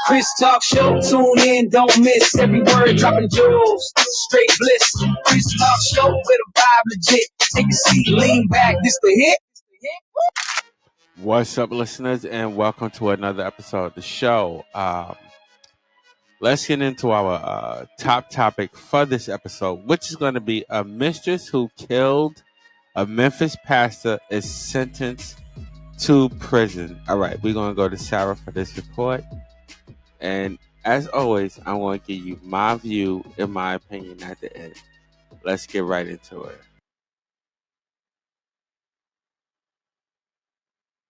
Chris Talk Show, tune in, don't miss every word dropping jewels. Straight bliss. Chris Talk Show with a vibe legit. Take a seat, lean back, this the hit. What's up, listeners, and welcome to another episode of the show. Let's get into our top topic for this episode, which is going to be a mistress who killed a Memphis pastor is sentenced to prison. All right, we're going to go to Sarah for this report. And as always, I'm going to give you my view and my opinion at the end. Let's get right into it.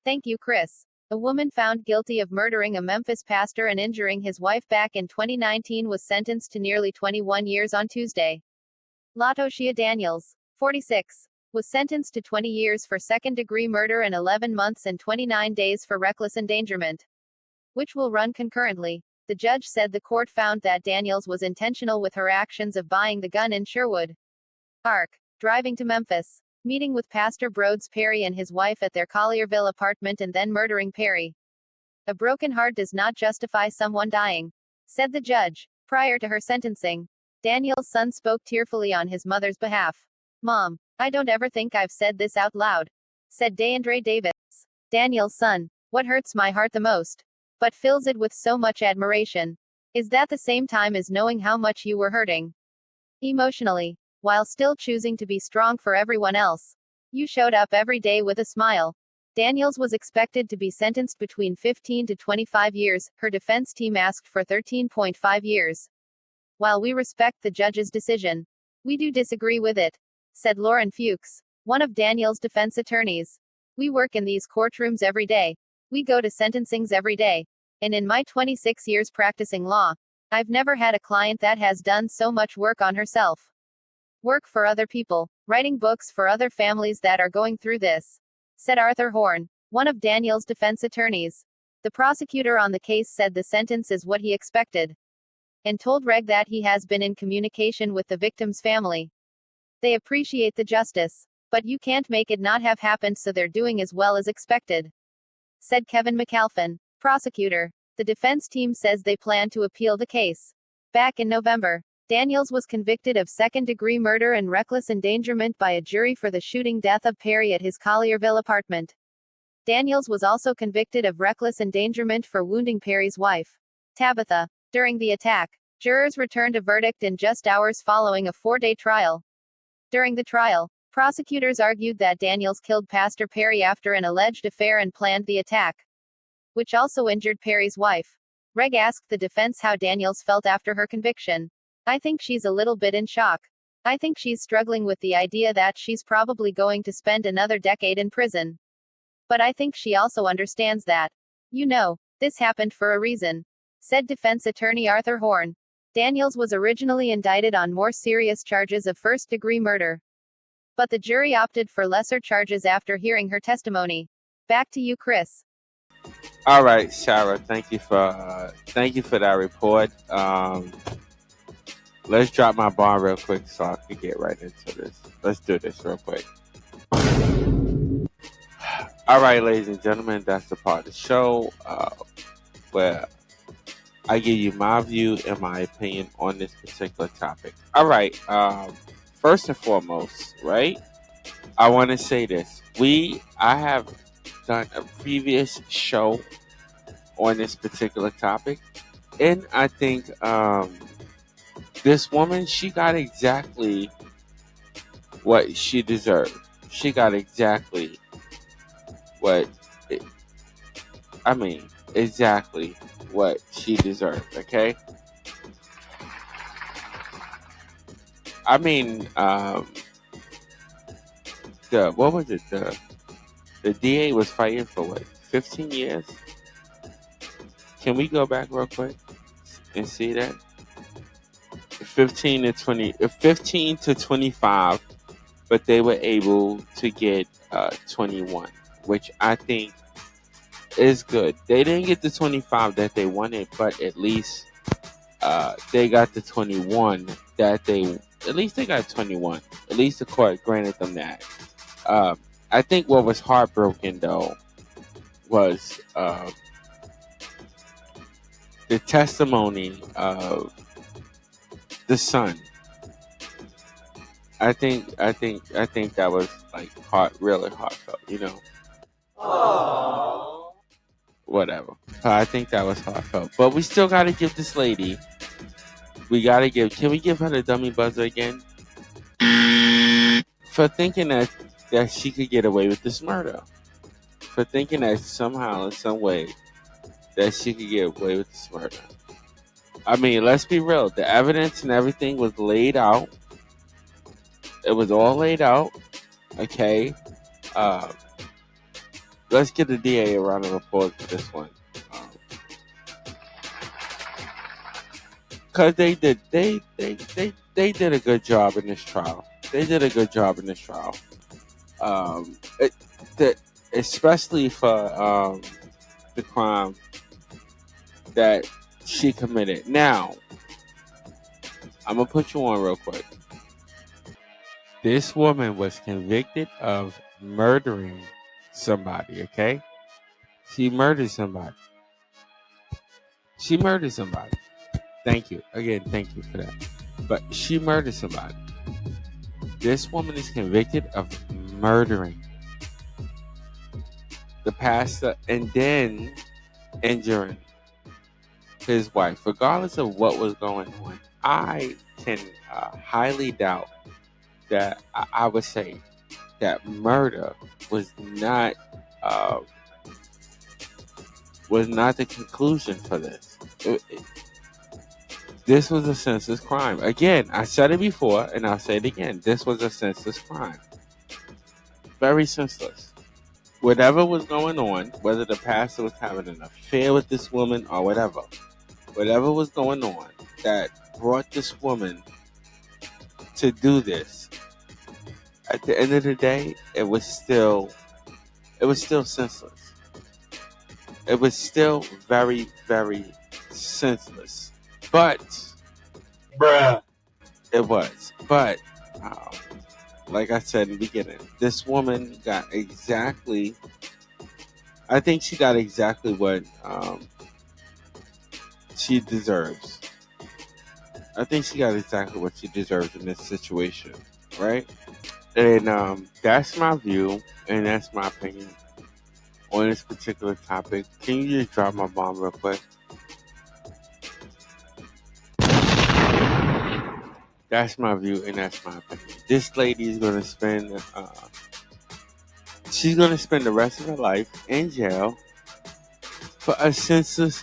Thank you, Chris. A woman found guilty of murdering a Memphis pastor and injuring his wife back in 2019 was sentenced to nearly 21 years on Tuesday. Latoshia Daniels, 46, was sentenced to 20 years for second-degree murder and 11 months and 29 days for reckless endangerment, which will run concurrently. The judge said the court found that Daniels was intentional with her actions of buying the gun in Sherwood Park, driving to Memphis, meeting with Pastor Broads Perry and his wife at their Collierville apartment and then murdering Perry. A broken heart does not justify someone dying, said the judge. Prior to her sentencing, Daniel's son spoke tearfully on his mother's behalf. "Mom, I don't ever think I've said this out loud," said Deandre Davis, Daniel's son. "What hurts my heart the most, but fills it with so much admiration, is that the same time as knowing how much you were hurting emotionally, while still choosing to be strong for everyone else. You showed up every day with a smile." Daniels was expected to be sentenced between 15 to 25 years. Her defense team asked for 13.5 years. "While we respect the judge's decision, we do disagree with it," said Lauren Fuchs, one of Daniels' defense attorneys. "We work in these courtrooms every day. We go to sentencings every day. And in my 26 years practicing law, I've never had a client that has done so much work on herself. Work for other people, writing books for other families that are going through this," said Arthur Horn, one of Daniel's defense attorneys. The prosecutor on the case said the sentence is what he expected, and told Reg that he has been in communication with the victim's family. "They appreciate the justice, but you can't make it not have happened, so they're doing as well as expected," said Kevin McAlphin, prosecutor. The defense team says they plan to appeal the case. Back in November, Daniels was convicted of second-degree murder and reckless endangerment by a jury for the shooting death of Perry at his Collierville apartment. Daniels was also convicted of reckless endangerment for wounding Perry's wife, Tabitha, during the attack. Jurors returned a verdict in just hours following a 4-day trial. During the trial, prosecutors argued that Daniels killed Pastor Perry after an alleged affair and planned the attack, which also injured Perry's wife. Reg asked the defense how Daniels felt after her conviction. "I think she's a little bit in shock. I think she's struggling with the idea that she's probably going to spend another decade in prison. But I think she also understands that, this happened for a reason," said defense attorney Arthur Horn. Daniels was originally indicted on more serious charges of first-degree murder, but the jury opted for lesser charges after hearing her testimony. Back to you, Chris. All right, Sarah, thank you for that report. Let's drop my bar real quick so I can get right into this. Let's do this real quick. All right, ladies and gentlemen, that's the part of the show where I give you my view and my opinion on this particular topic. All right, first and foremost, right, I want to say this. I have done a previous show on this particular topic, and I think this woman, she got exactly what she deserved. She got exactly exactly what she deserved, okay? I mean, the DA was fighting for what, 15 years? Can we go back real quick and see that? 15 to 25, but they were able to get 21, which I think is good. They didn't get the 25 that they wanted, but at least they got the 21 at least they got 21. At least the court granted them that. I think what was heartbroken though was the testimony of the son. I think that was like really heartfelt. Whatever. I think that was heartfelt. But we still got to give this lady. We got to give. Can we give her the dummy buzzer again for thinking that she could get away with this murder? For thinking that somehow, in some way, that she could get away with this murder. I mean, let's be real. The evidence and everything was laid out. It was all laid out. Okay. Uh, let's give the DA a round of applause for this one. Because they did a good job in this trial. They did a good job in this trial. Especially for the crime that she committed. Now, I'm gonna put you on real quick. This woman was convicted of murdering somebody. Okay, she murdered somebody. She murdered somebody. Thank you again. Thank you for that. But she murdered somebody. This woman is convicted of murdering the pastor and then injuring his wife. Regardless of what was going on, I can highly doubt that I would say that murder was not the conclusion for this. This was a senseless crime. Again, I said it before and I'll say it again. This was a senseless crime. Very senseless. Whatever was going on, whether the pastor was having an affair with this woman or whatever was going on that brought this woman to do this, at the end of the day, it was still senseless. It was still very, very senseless. But, Bruh. it was. But, like I said in the beginning, this woman got exactly, I think she got exactly what she deserves. I think she got exactly what she deserves in this situation, right? And that's my view, and that's my opinion on this particular topic. Can you just drop my bomb real quick? That's my view, and that's my opinion. This lady is going to spend, she's going to spend the rest of her life in jail for a senseless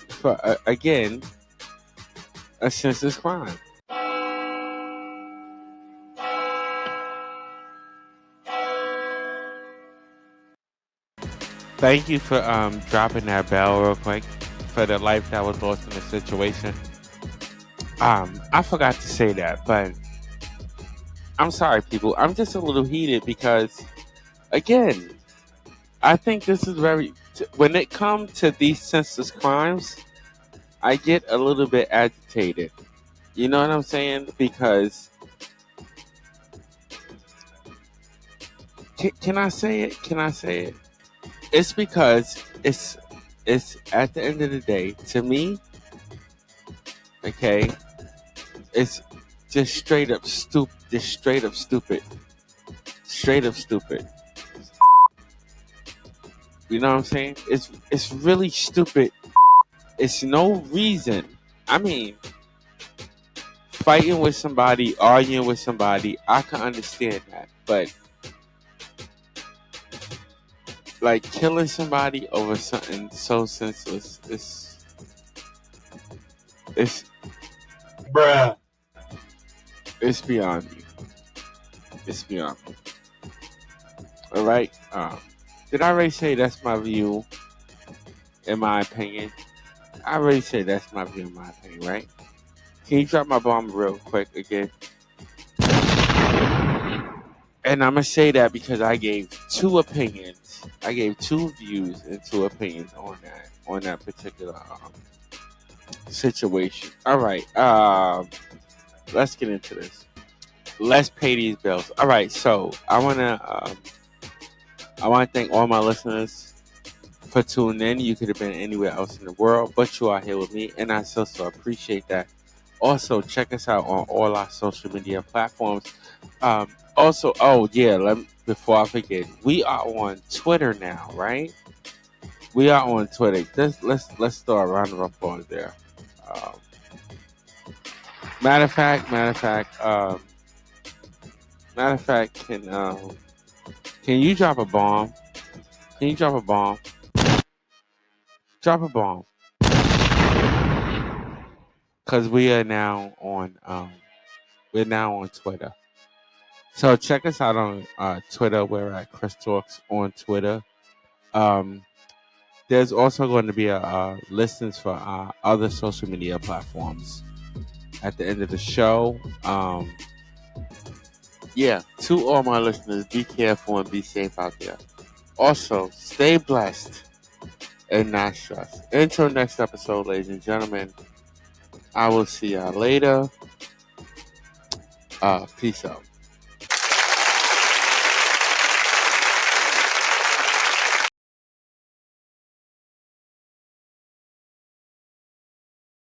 crime. Thank you for dropping that bell real quick for the life that was lost in the situation. I forgot to say that, but I'm sorry, people. I'm just a little heated because, again, I think this is when it comes to these senseless crimes, I get a little bit agitated. You know what I'm saying? Because, can I say it? Can I say it? It's because it's at the end of the day, to me, okay, it's just straight up stupid. Straight up stupid. You know what I'm saying? It's really stupid. It's no reason. I mean, fighting with somebody, arguing with somebody, I can understand that. But like killing somebody over something so senseless, it's Bruh. It's beyond me. It's beyond me. All right. Did I already say that's my view? In my opinion, I already said that's my view. In my opinion, right? Can you drop my bomb real quick again? And I'm gonna say that because I gave two opinions. I gave two views and two opinions on that particular situation. All right. Let's get into this. Let's pay these bills. All right. So I wanna thank all my listeners for tuning in. You could have been anywhere else in the world, but you are here with me, and I so appreciate that. Also, check us out on all our social media platforms. Also, oh yeah, before I forget, we are on Twitter now, right? We are on Twitter. Let's throw a round of applause there. Um, matter of fact, can you drop a bomb? Can you drop a bomb? Drop a bomb, because we're now on Twitter. So check us out on Twitter. We're at Chris Talks on Twitter. Um, there's also going to be a listings for other social media platforms at the end of the show. Yeah, to all my listeners, be careful and be safe out there. Also, stay blessed and not stressed. Until next episode, ladies and gentlemen, I will see y'all later. Peace out.